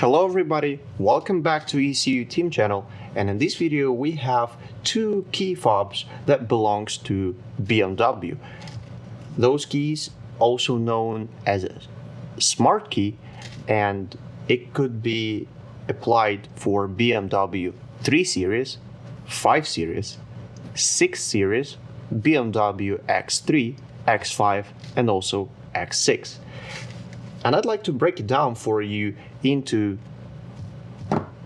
Hello everybody, welcome back to ECU Team channel, and in this video we have two key fobs that belongs to BMW. Those keys also known as a smart key, and it could be applied for BMW 3 Series, 5 Series, 6 Series, BMW X3, X5 and also X6. And I'd like to break it down for you into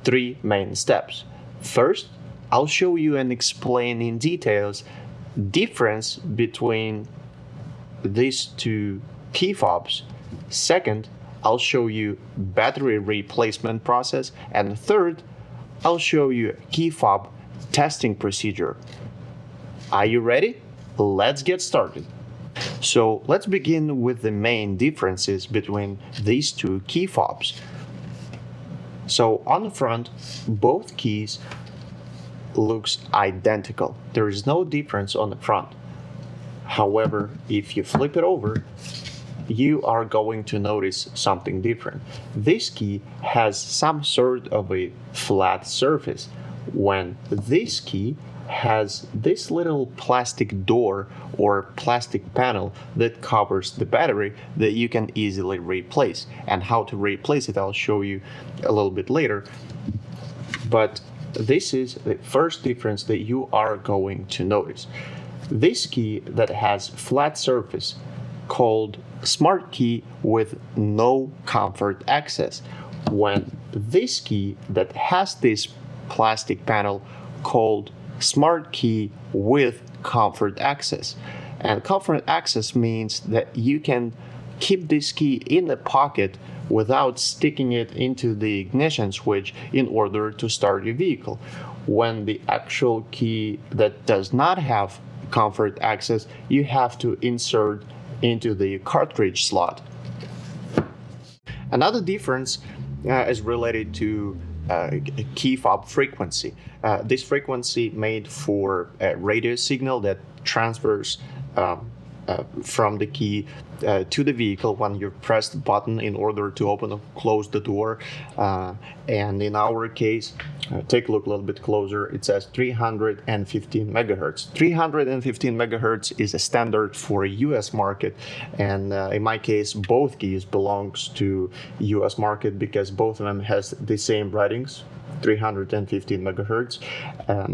three main steps. First, I'll show you and explain in details difference between these two key fobs. Second, I'll show you battery replacement process. And third, I'll show you key fob testing procedure. Are you ready? Let's get started. So let's begin with the main differences between these two key fobs. So on the front, both keys looks identical. There is no difference on the front. However, if you flip it over, you are going to notice something different. This key has some sort of a flat surface, when this key has this little plastic door or plastic panel that covers the battery that you can easily replace. And how to replace it I'll show you a little bit later. But this is the first difference that you are going to notice. This key that has flat surface, called smart key with no comfort access, when this key that has this plastic panel, called smart key with comfort access. And comfort access means that you can keep this key in the pocket without sticking it into the ignition switch in order to start your vehicle. When the actual key that does not have comfort access, you have to insert into the cartridge slot. Another difference is related to key fob frequency. This frequency made for a radio signal that transfers from the key to the vehicle when you press the button in order to open or close the door. And in our case, take a look a little bit closer, it says 315 megahertz. 315 megahertz is a standard for a US market, and in my case both keys belongs to US market because both of them has the same ratings, 315 megahertz.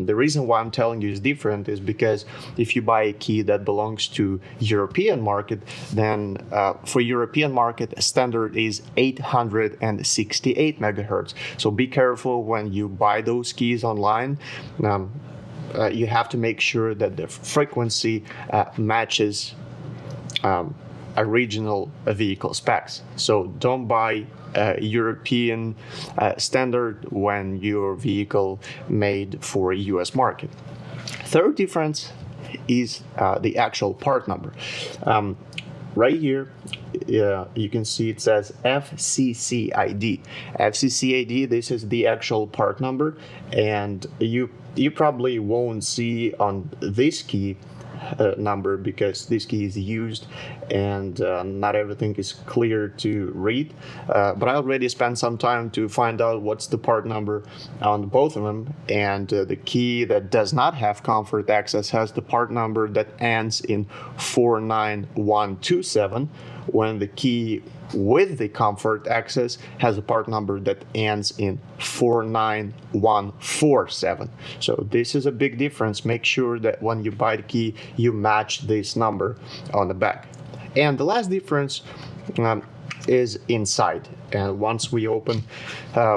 The reason why I'm telling you is different is because if you buy a key that belongs to European market, then for European market standard is 868 megahertz. So be careful when you buy those keys online. You have to make sure that the frequency matches original vehicle specs. So don't buy European standard when your vehicle made for a US market. Third difference is the actual part number. Right here, you can see it says FCC ID. FCC ID, this is the actual part number, and you probably won't see on this key number because this key is used and not everything is clear to read, but I already spent some time to find out what's the part number on both of them, and the key that does not have comfort access has the part number that ends in 49127, when the key with the comfort access has a part number that ends in 49147. So this is a big difference. Make sure that when you buy the key, you match this number on the back. And the last difference is inside. And once we open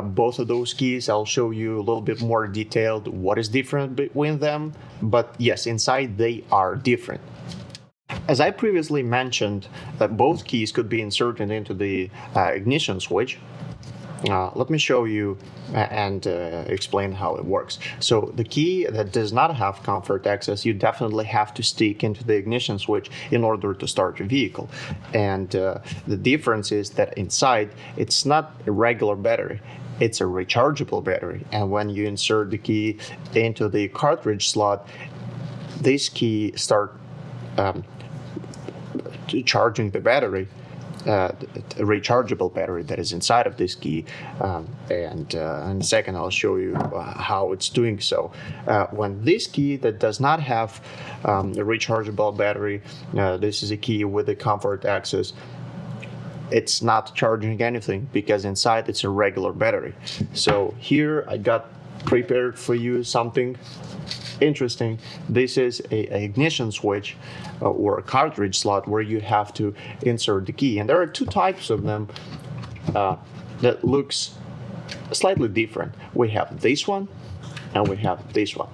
both of those keys, I'll show you a little bit more detailed what is different between them. But yes, inside they are different. As I previously mentioned, that both keys could be inserted into the ignition switch. Let me show you and explain how it works. So the key that does not have comfort access, you definitely have to stick into the ignition switch in order to start your vehicle. And the difference is that inside, it's not a regular battery. It's a rechargeable battery. And when you insert the key into the cartridge slot, this key starts charging the battery a rechargeable battery that is inside of this key, and in a second I'll show you how it's doing so. When this key that does not have a rechargeable battery, this is a key with a comfort access, it's not charging anything because inside it's a regular battery. So here I got prepared for you something interesting. This is a ignition switch or a cartridge slot where you have to insert the key, and there are two types of them that looks slightly different. We have this one and we have this one.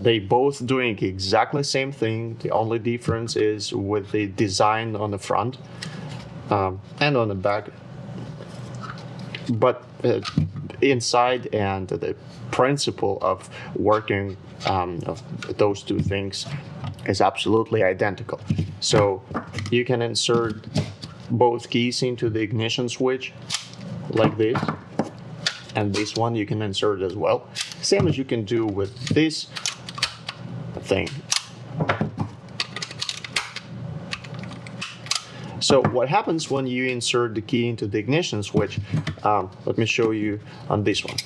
They both doing exactly the same thing. The only difference is with the design on the front and on the back, but inside and the principle of working of those two things is absolutely identical. So you can insert both keys into the ignition switch like this, and this one you can insert as well, same as you can do with this thing. So what happens when you insert the key into the ignition switch? Let me show you on this one.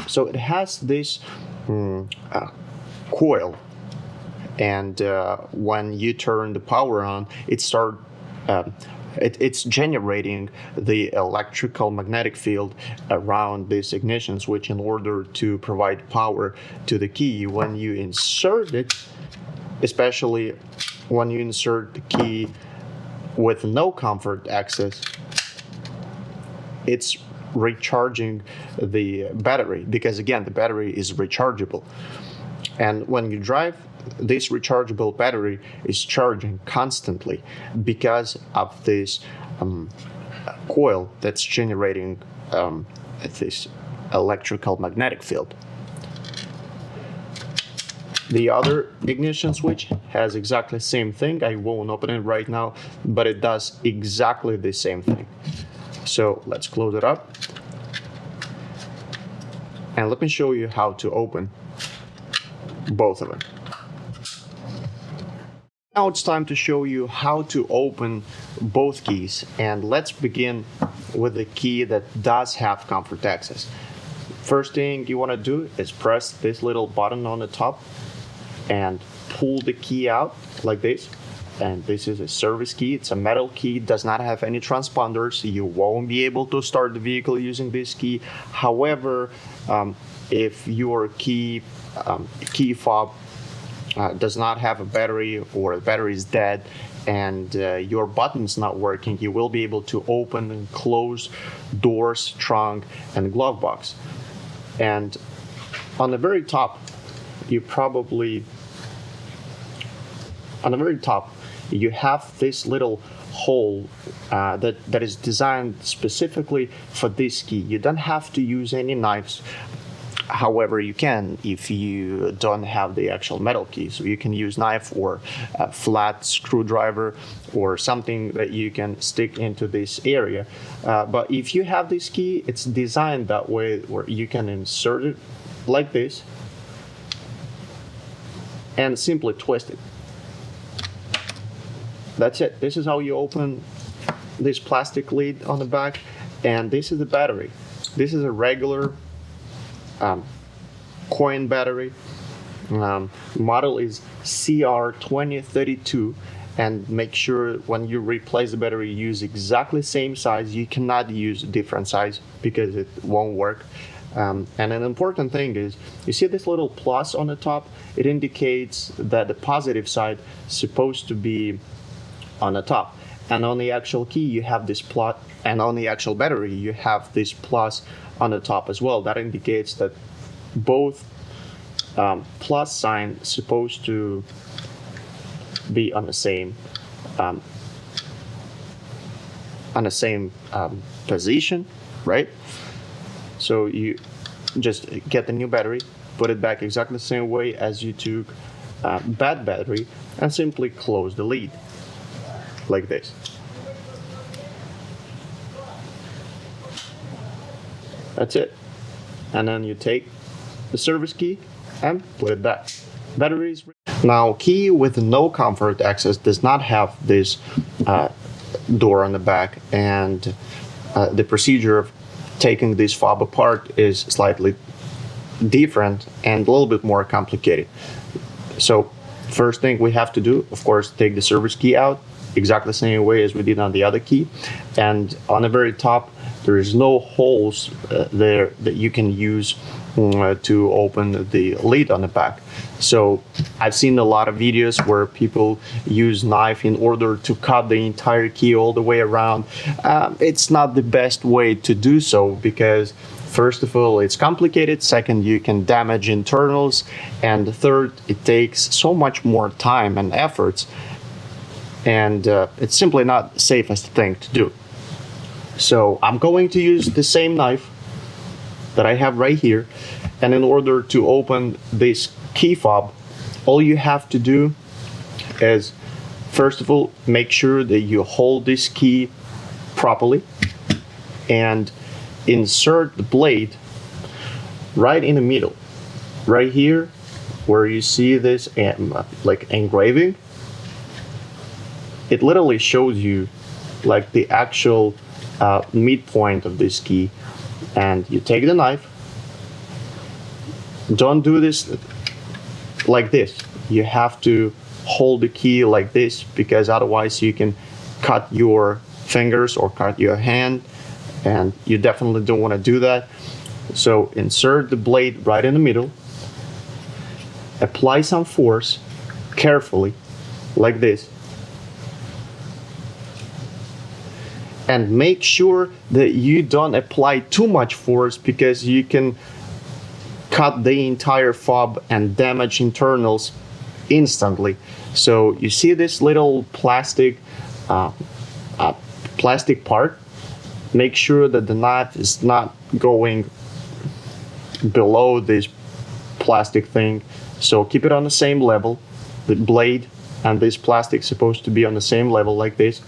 So it has this coil, and when you turn the power on, it's generating the electrical magnetic field around this ignition switch in order to provide power to the key. When you insert it, especially when you insert the key with no comfort access, it's recharging the battery, because again the battery is rechargeable, and when you drive, this rechargeable battery is charging constantly because of this coil that's generating this electrical magnetic field. The other ignition switch has exactly the same thing. I won't open it right now, but it does exactly the same thing. So let's close it up, and let me show you how to open both of them. Now it's time to show you how to open both keys, and let's begin with the key that does have comfort access. First thing you want to do is press this little button on the top and pull the key out like this. And this is a service key. It's a metal key, does not have any transponders. You won't be able to start the vehicle using this key. However, if your key fob does not have a battery, or the battery is dead, and your button's not working, you will be able to open and close doors, trunk, and glove box. And on the very top, you have this little hole that is designed specifically for this key. You don't have to use any knives. However, you can if you don't have the actual metal key. So you can use knife or a flat screwdriver or something that you can stick into this area. But if you have this key, it's designed that way where you can insert it like this and simply twist it. That's it. This is how you open this plastic lid on the back, and this is the battery. This is a regular coin battery. Model is CR2032, and make sure when you replace the battery, you use exactly the same size. You cannot use a different size because it won't work. And an important thing is, you see this little plus on the top? It indicates that the positive side is supposed to be on the top, and on the actual key you have this plot, and on the actual battery you have this plus on the top as well. That indicates that both plus sign is supposed to be on the same position, right? So you just get the new battery, put it back exactly the same way as you took bad battery, and simply close the lid like this. That's it. And then you take the service key and put it back. batteries. Now, key with no comfort access does not have this door on the back, and the procedure of taking this fob apart is slightly different and a little bit more complicated. So first thing we have to do, of course, take the service key out exactly the same way as we did on the other key, and on the very top there is no holes there that you can use to open the lid on the back. So I've seen a lot of videos where people use knife in order to cut the entire key all the way around. It's not the best way to do so, because first of all, it's complicated. Second, you can damage internals. And third, it takes so much more time and efforts. And it's simply not the safest thing to do. So I'm going to use the same knife that I have right here. And in order to open this key fob, all you have to do is, first of all, make sure that you hold this key properly and insert the blade right in the middle, right here where you see this like engraving. It literally shows you like the actual midpoint of this key, and you take the knife. Don't do this like this. You have to hold the key like this, because otherwise you can cut your fingers or cut your hand, and you definitely don't want to do that. So insert the blade right in the middle, apply some force carefully like this, and make sure that you don't apply too much force, because you can cut the entire fob and damage internals instantly. So you see this little plastic part? Make sure that the knife is not going below this plastic thing. So keep it on the same level. The blade and this plastic is supposed to be on the same level like this.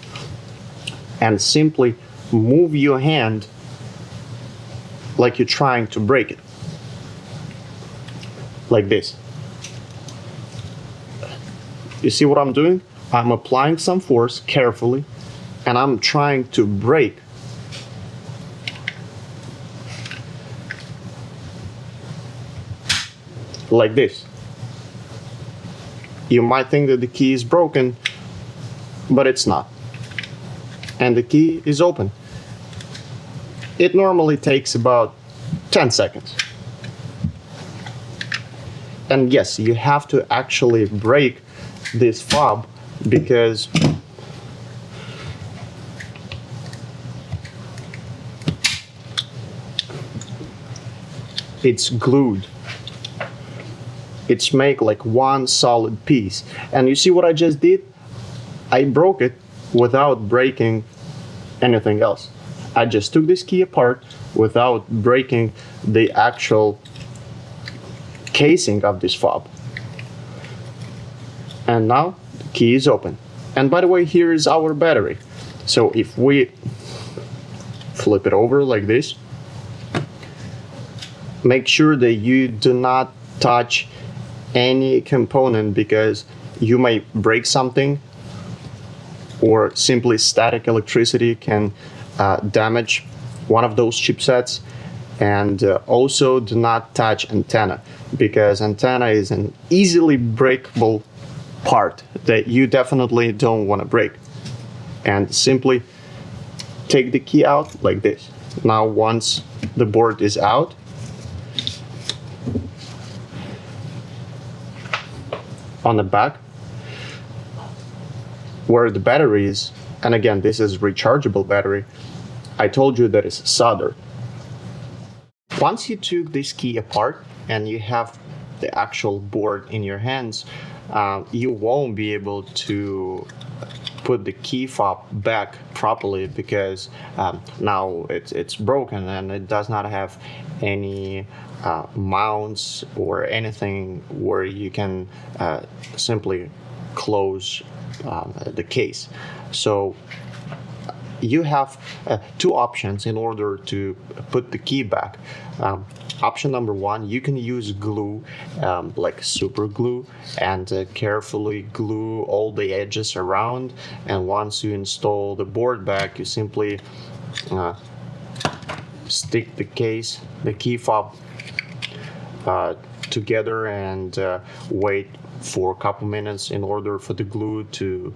And simply move your hand like you're trying to break it. Like this. You see what I'm doing? I'm applying some force carefully, and I'm trying to break like this. You might think that the key is broken, but it's not. And the key is open. It normally takes about 10 seconds. And yes, you have to actually break this fob, because it's glued. It's made like one solid piece. And you see what I just did? I broke it without breaking anything else. I just took this key apart without breaking the actual casing of this fob. And now the key is open. And by the way, here is our battery. So if we flip it over like this, make sure that you do not touch any component, because you may break something, or simply static electricity can damage one of those chipsets. And also do not touch antenna, because antenna is an easily breakable part that you definitely don't want to break. And simply take the key out like this. Now once the board is out, on the back where the battery is, and again, this is rechargeable battery, I told you that it's soldered. Once you took this key apart and you have the actual board in your hands, you won't be able to put the key fob back properly, because now it's broken and it does not have any mounts or anything where you can simply close the case. So you have two options in order to put the key back. Option number one, you can use glue, like super glue, and carefully glue all the edges around. And once you install the board back, you simply stick the key fob together and wait for a couple minutes in order for the glue to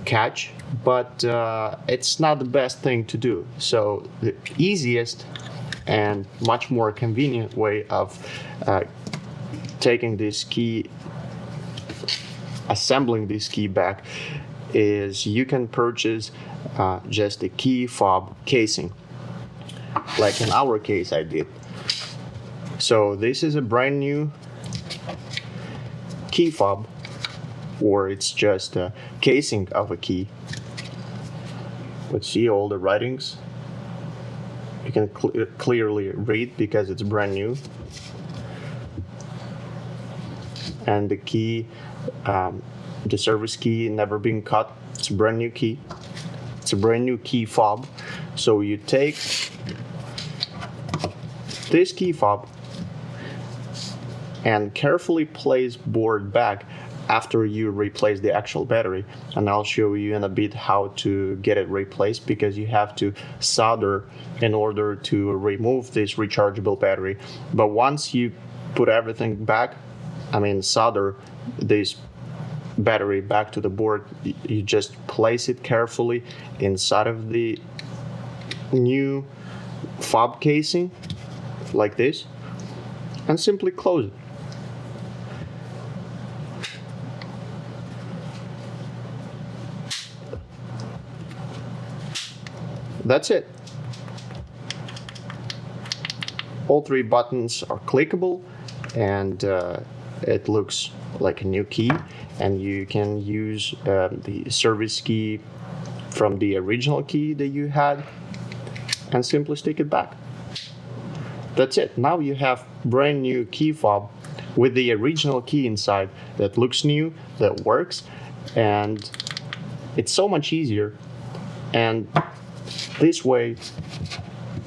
catch. But it's not the best thing to do. So the easiest and much more convenient way of taking this key, assembling this key back, is you can purchase just a key fob casing, like in our case I did. So this is a brand new key fob, or it's just a casing of a key. Let's see all the writings. You can clearly read because it's brand new. And the key, the service key, never been cut. It's a brand new key. It's a brand new key fob. So you take this key fob and carefully place board back after you replace the actual battery, and I'll show you in a bit how to get it replaced, because you have to solder in order to remove this rechargeable battery. But once you put everything back, solder this battery back to the board, you just place it carefully inside of the new fob casing like this and simply close it. That's it. All three buttons are clickable, and it looks like a new key, and you can use the service key from the original key that you had and simply stick it back. That's it. Now you have brand new key fob with the original key inside that looks new, that works, and it's so much easier. And this way,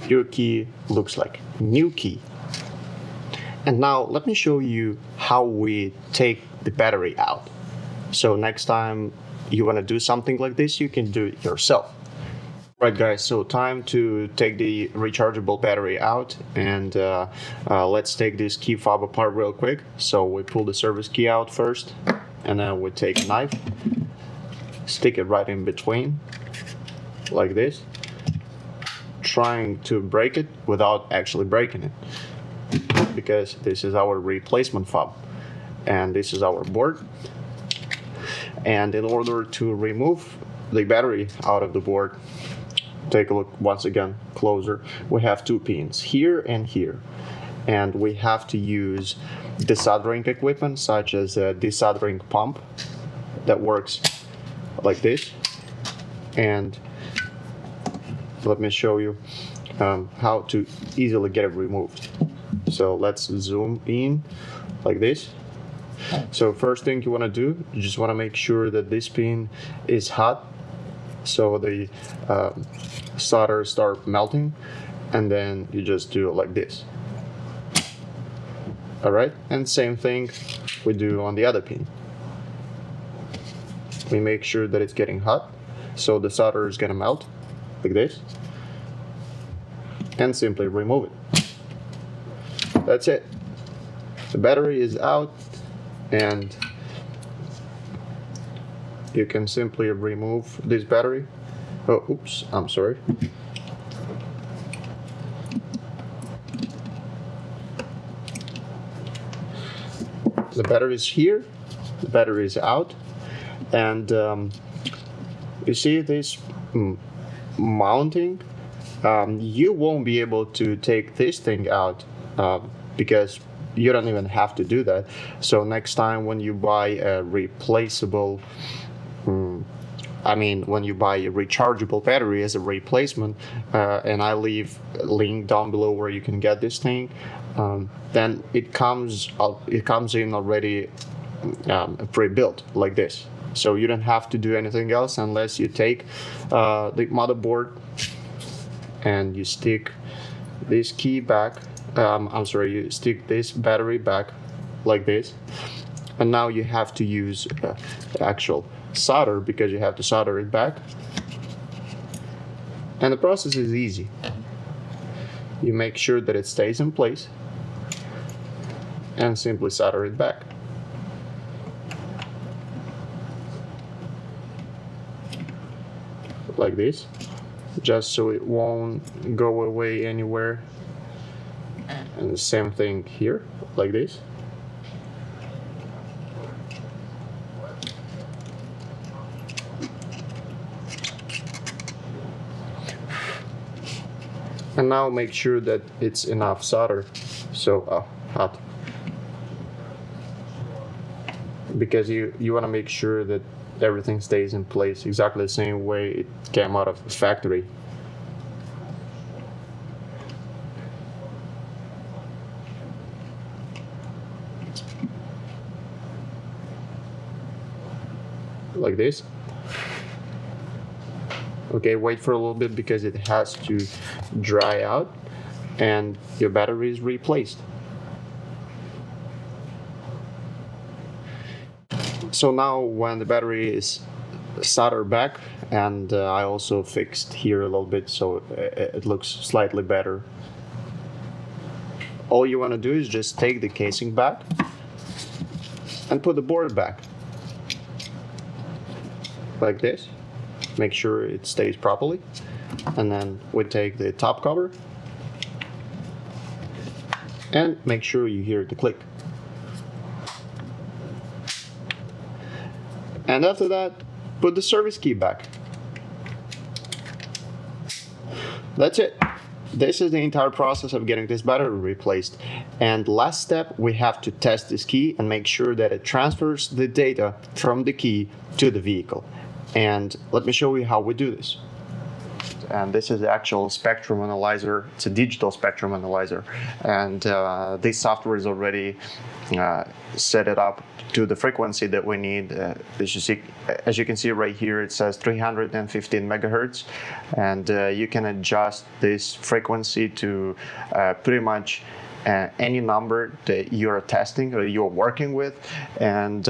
your key looks like new key. And now let me show you how we take the battery out. So next time you want to do something like this, you can do it yourself. Right guys, so time to take the rechargeable battery out, and let's take this key fob apart real quick. So we pull the service key out first, and then we take a knife, stick it right in between, like this, trying to break it without actually breaking it, because this is our replacement fob and this is our board. And in order to remove the battery out of the board, take a look once again closer. We have two pins here and here, and we have to use desoldering equipment such as a desoldering pump that works like this. And let me show you how to easily get it removed. So let's zoom in like this. So first thing you want to do, you just want to make sure that this pin is hot, so the solder start melting, and then you just do it like this. Alright, and same thing we do on the other pin. We make sure that it's getting hot, so the solder is gonna melt like this, and simply remove it. That's it. The battery is out, and you can simply remove this battery. Oh, oops, I'm sorry. The battery is here, the battery is out, and you see this mounting? You won't be able to take this thing out because you don't even have to do that. So next time when you buy a replaceable, when you buy a rechargeable battery as a replacement, and I leave a link down below where you can get this thing, then it comes in already pre-built like this. So you don't have to do anything else unless you take the motherboard and you stick this key back. You stick this battery back like this, and now you have to use actual solder because you have to solder it back. And the process is easy. You make sure that it stays in place and simply solder it back. Like this, just so it won't go away anywhere. And the same thing here, like this. And now make sure that it's enough solder. So hot. Because you want to make sure that everything stays in place exactly the same way it came out of the factory. Like this. Okay, wait for a little bit because it has to dry out and your battery is replaced. So now when the battery is soldered back, and I also fixed here a little bit so it looks slightly better. All you want to do is just take the casing back and put the board back. Like this. Make sure it stays properly. And then we take the top cover and make sure you hear the click. And after that, put the service key back. That's it. This is the entire process of getting this battery replaced. And last step, we have to test this key and make sure that it transfers the data from the key to the vehicle. And let me show you how we do this. And this is the actual spectrum analyzer. It's a digital spectrum analyzer. And this software is already set it up to the frequency that we need. As you can see right here, it says 315 megahertz. And you can adjust this frequency to pretty much any number that you're testing or you're working with. And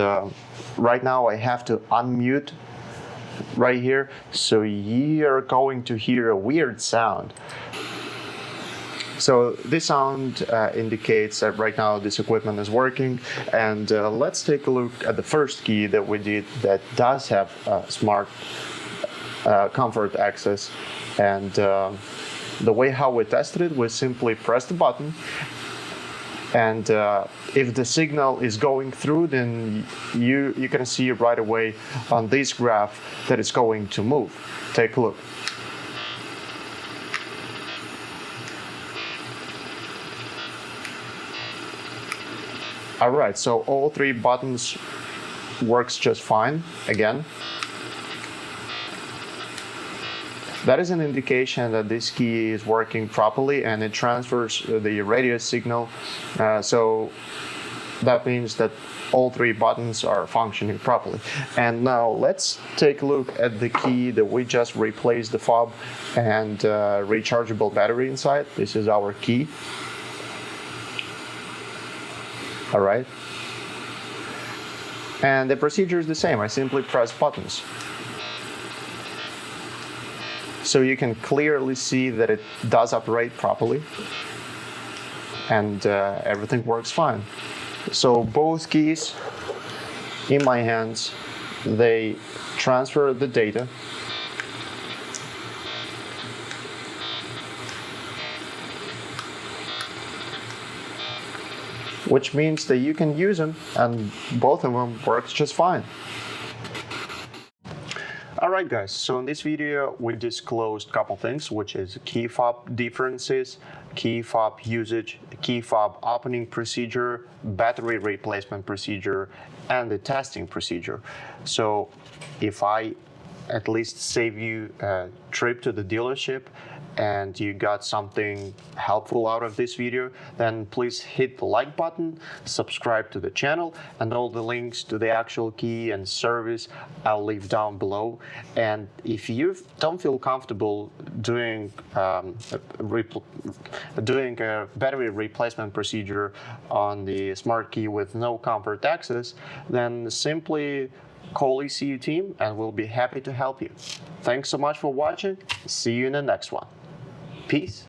right now I have to unmute right here, so you're going to hear a weird sound. So this sound indicates that right now this equipment is working. And let's take a look at the first key that we did that does have smart comfort access. And the way how we tested it, we simply press the button. And if the signal is going through, then you can see right away on this graph that it's going to move. Take a look. All right, so all three buttons works just fine again. That is an indication that this key is working properly and it transfers the radio signal. So that means that all three buttons are functioning properly. And now let's take a look at the key that we just replaced the fob and rechargeable battery inside. This is our key. All right. And the procedure is the same. I simply press buttons. So you can clearly see that it does operate properly and everything works fine. So both keys in my hands, they transfer the data. Which means that you can use them and both of them works just fine. Alright guys, so in this video we disclosed a couple things, which is key fob differences, key fob usage, key fob opening procedure, battery replacement procedure, and the testing procedure. So if I at least save you a trip to the dealership and you got something helpful out of this video, then please hit the like button, subscribe to the channel, and all the links to the actual key and service I'll leave down below. And if you don't feel comfortable doing a battery replacement procedure on the Smart Key with no comfort access, then simply call ECU Team and we'll be happy to help you. Thanks so much for watching. See you in the next one. Peace.